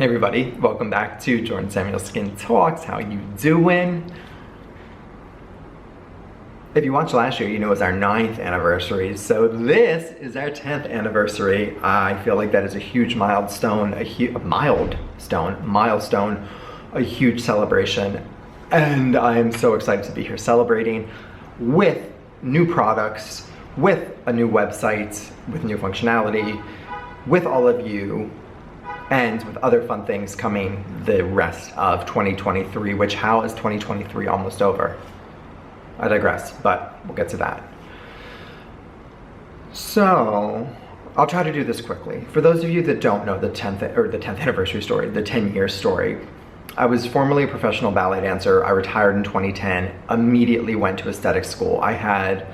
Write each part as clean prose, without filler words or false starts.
Hey everybody, welcome back to Jordan Samuel Skin Talks. How you doing? If you watched last year, you know it was our 9th anniversary. So this is our 10th anniversary. I feel like that is a huge milestone, a huge celebration. And I am so excited to be here celebrating with new products, with a new website, with new functionality, with all of you, and with other fun things coming the rest of 2023, which how is 2023 almost over? I digress, but we'll get to that. So, I'll try to do this quickly. For those of you that don't know the 10th anniversary story, the 10-year story, I was formerly a professional ballet dancer. I retired in 2010, immediately went to aesthetic school. I had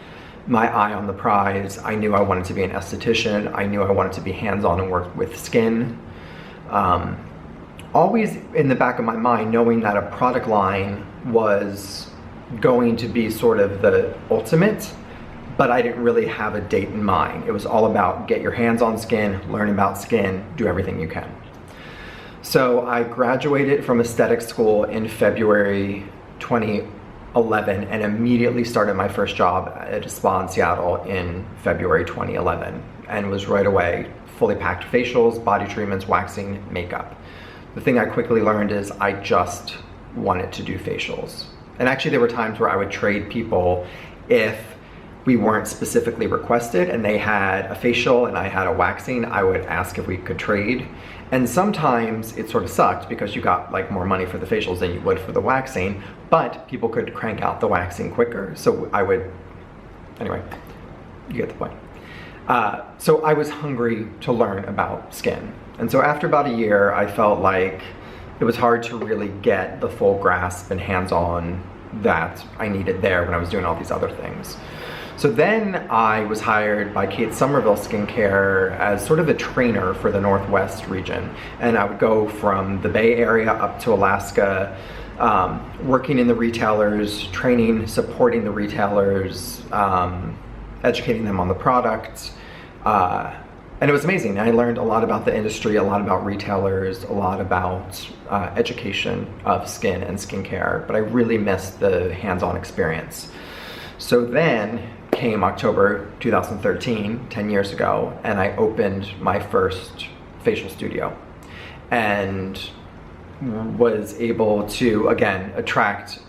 my eye on the prize. I knew I wanted to be an esthetician. I knew I wanted to be hands-on and work with skin. Always in the back of my mind, knowing that a product line was going to be sort of the ultimate, but I didn't really have a date in mind. It was all about get your hands on skin, learn about skin, do everything you can. So I graduated from aesthetic school in February 2011 and immediately started my first job at a spa in Seattle in February 2011 and was right away fully packed facials, body treatments, waxing, makeup. The thing I quickly learned is I just wanted to do facials. And actually there were times where I would trade people if we weren't specifically requested and they had a facial and I had a waxing, I would ask if we could trade. And sometimes it sort of sucked because you got like more money for the facials than you would for the waxing, but people could crank out the waxing quicker. So I would, anyway, you get the point. So I was hungry to learn about skin. And so after about a year, I felt like it was hard to really get the full grasp and hands-on that I needed there when I was doing all these other things. So then I was hired by Kate Somerville Skincare as sort of a trainer for the Northwest region. And I would go from the Bay Area up to Alaska, working in the retailers, training, supporting the retailers, educating them on the product. And it was amazing. I learned a lot about the industry, a lot about retailers, a lot about education of skin and skincare, but I really missed the hands-on experience. So then came October 2013, 10 years ago, and I opened my first facial studio and was able to, again, attract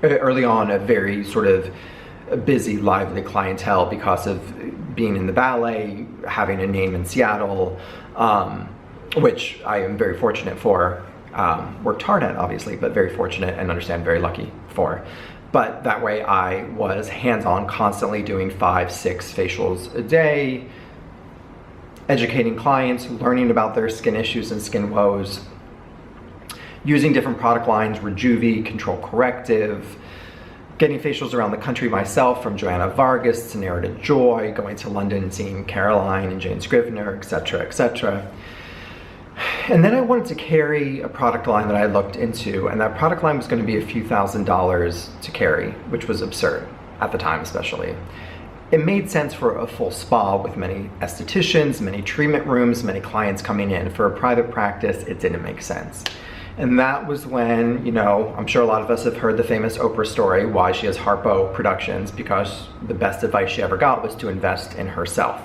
early on a very sort of busy, lively clientele because of being in the ballet, having a name in Seattle, which I am very fortunate for. Worked hard at, obviously, but very fortunate and understand very lucky for. But that way I was hands-on, constantly doing 5-6 facials a day, educating clients, learning about their skin issues and skin woes, using different product lines, Rejuvi, Control Corrective, getting facials around the country myself, from Joanna Vargas to Narita Joy, going to London and seeing Caroline and Jane Scrivener, etc., etc. And then I wanted to carry a product line that I looked into, and that product line was going to be a few $1,000s to carry, which was absurd at the time especially. It made sense for a full spa with many estheticians, many treatment rooms, many clients coming in. For a private practice, it didn't make sense. And that was when, you know, I'm sure a lot of us have heard the famous Oprah story, why she has Harpo Productions, because the best advice she ever got was to invest in herself,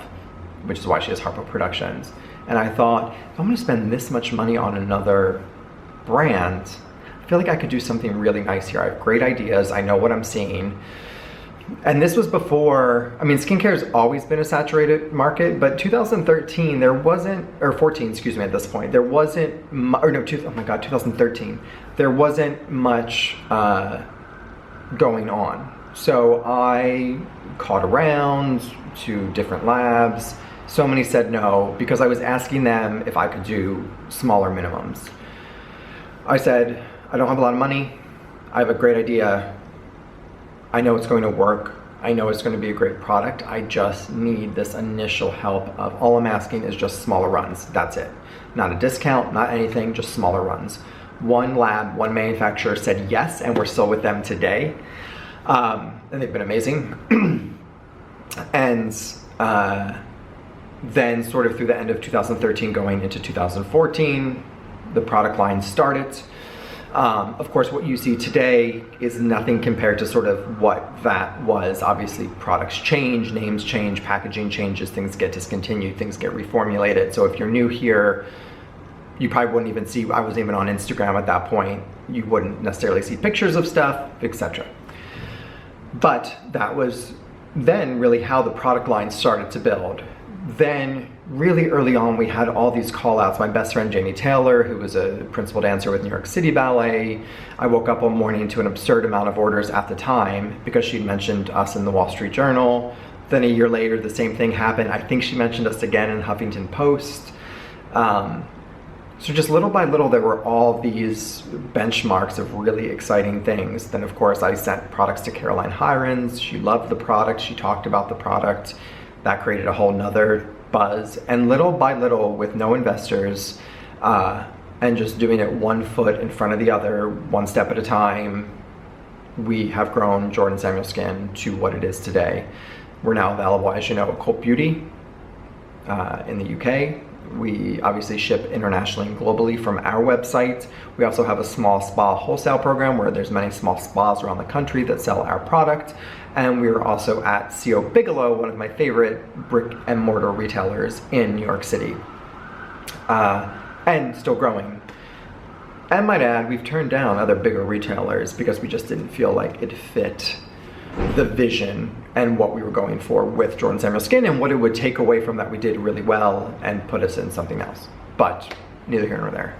which is why she has Harpo Productions. And I thought, if I'm gonna spend this much money on another brand, I feel like I could do something really nice here. I have great ideas, I know what I'm seeing. And this was before, I mean, skincare has always been a saturated market, but 2013, there wasn't, or 14, excuse me, at this point, there wasn't, or no, oh my God, 2013, there wasn't much going on. So I called around to different labs. So many said no, because I was asking them if I could do smaller minimums. I said, I don't have a lot of money. I have a great idea. I know it's going to work. I know it's going to be a great product. I just need this initial help of all I'm asking is just smaller runs. That's it. Not a discount, not anything, just smaller runs. One lab, one manufacturer said yes, and we're still with them today. And they've been amazing. And then sort of through the end of 2013 going into 2014, the product line started. Of course, what you see today is nothing compared to sort of what that was. Obviously, products change, names change, packaging changes, things get discontinued, things get reformulated. So if you're new here, you probably wouldn't even see, I wasn't even on Instagram at that point. You wouldn't necessarily see pictures of stuff, etc. But that was then really how the product line started to build. Then really early on, we had all these call outs. My best friend, Janie Taylor, who was a principal dancer with New York City Ballet. I woke up one morning to an absurd amount of orders at the time because she'd mentioned us in the Wall Street Journal. Then a year later, the same thing happened. I think she mentioned us again in Huffington Post. So just little by little, there were all these benchmarks of really exciting things. Then of course, I sent products to Caroline Hirons. She loved the product. She talked about the product. That created a whole nother buzz. And little by little, with no investors, and just doing it one foot in front of the other, one step at a time, we have grown Jordan Samuel Skin to what it is today. We're now available, as you know, at Cult Beauty in the UK. We obviously ship internationally and globally from our website. We also have a small spa wholesale program where there's many small spas around the country that sell our product. And we are also at CO Bigelow, one of my favorite brick and mortar retailers in New York City. And still growing. And might add, we've turned down other bigger retailers because we just didn't feel like it fit the vision and what we were going for with Jordan Samuel Skin, and what it would take away from that we did really well and put us in something else. But neither here nor there.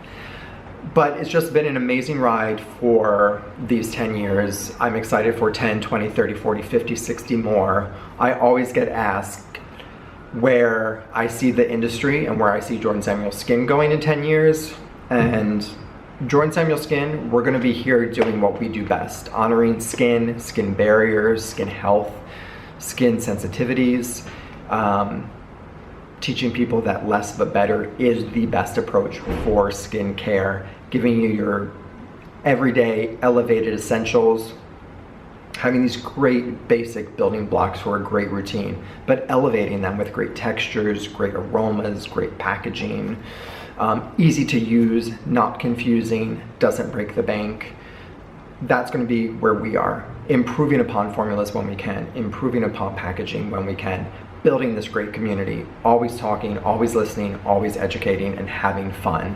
But it's just been an amazing ride for these 10 years. I'm excited for 10, 20, 30, 40, 50, 60 more. I always get asked where I see the industry and where I see Jordan Samuel Skin going in 10 years. And Jordan Samuel Skin, we're gonna be here doing what we do best, honoring skin, skin barriers, skin health, skin sensitivities, teaching people that less but better is the best approach for skin care, giving you your everyday elevated essentials, having these great basic building blocks for a great routine, but elevating them with great textures, great aromas, great packaging, easy to use, not confusing, doesn't break the bank. That's going to be where we are, improving upon formulas when we can, improving upon packaging when we can, building this great community, always talking, always listening, always educating, and having fun.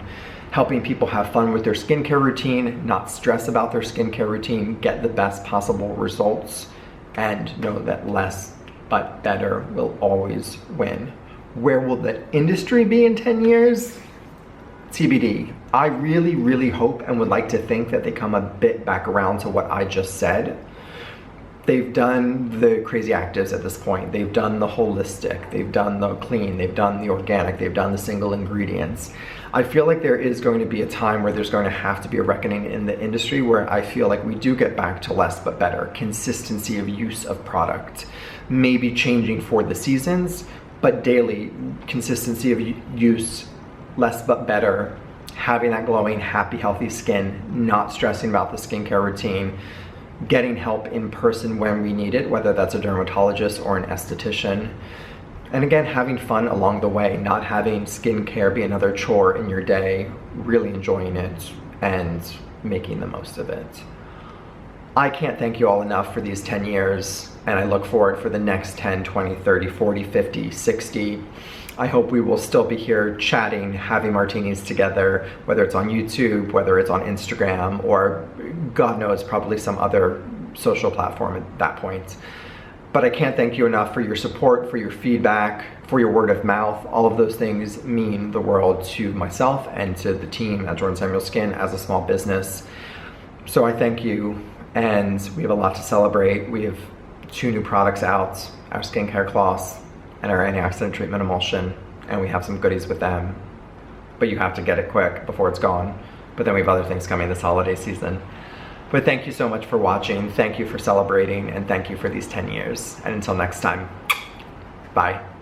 Helping people have fun with their skincare routine, not stress about their skincare routine, get the best possible results, and know that less but better will always win. Where will the industry be in 10 years? TBD. I really, really hope and would like to think that they come a bit back around to what I just said. They've done the crazy actives at this point. They've done the holistic, they've done the clean, they've done the organic, they've done the single ingredients. I feel like there is going to be a time where there's going to have to be a reckoning in the industry where I feel like we do get back to less but better, consistency of use of product, maybe changing for the seasons, but daily consistency of use, less but better, having that glowing, happy, healthy skin, not stressing about the skincare routine, getting help in person when we need it, whether that's a dermatologist or an esthetician. And again, having fun along the way, not having skincare be another chore in your day, really enjoying it and making the most of it. I can't thank you all enough for these 10 years, and I look forward for the next 10, 20, 30, 40, 50, 60. I hope we will still be here chatting, having martinis together, whether it's on YouTube, whether it's on Instagram, or God knows, probably some other social platform at that point. But I can't thank you enough for your support, for your feedback, for your word of mouth. All of those things mean the world to myself and to the team at Jordan Samuel Skin as a small business. So I thank you, and we have a lot to celebrate. We have 2 new products out, our skincare cloths and our antioxidant treatment emulsion, and we have some goodies with them, but you have to get it quick before it's gone. But then we have other things coming this holiday season. But thank you so much for watching, thank you for celebrating, and thank you for these 10 years. And until next time, bye.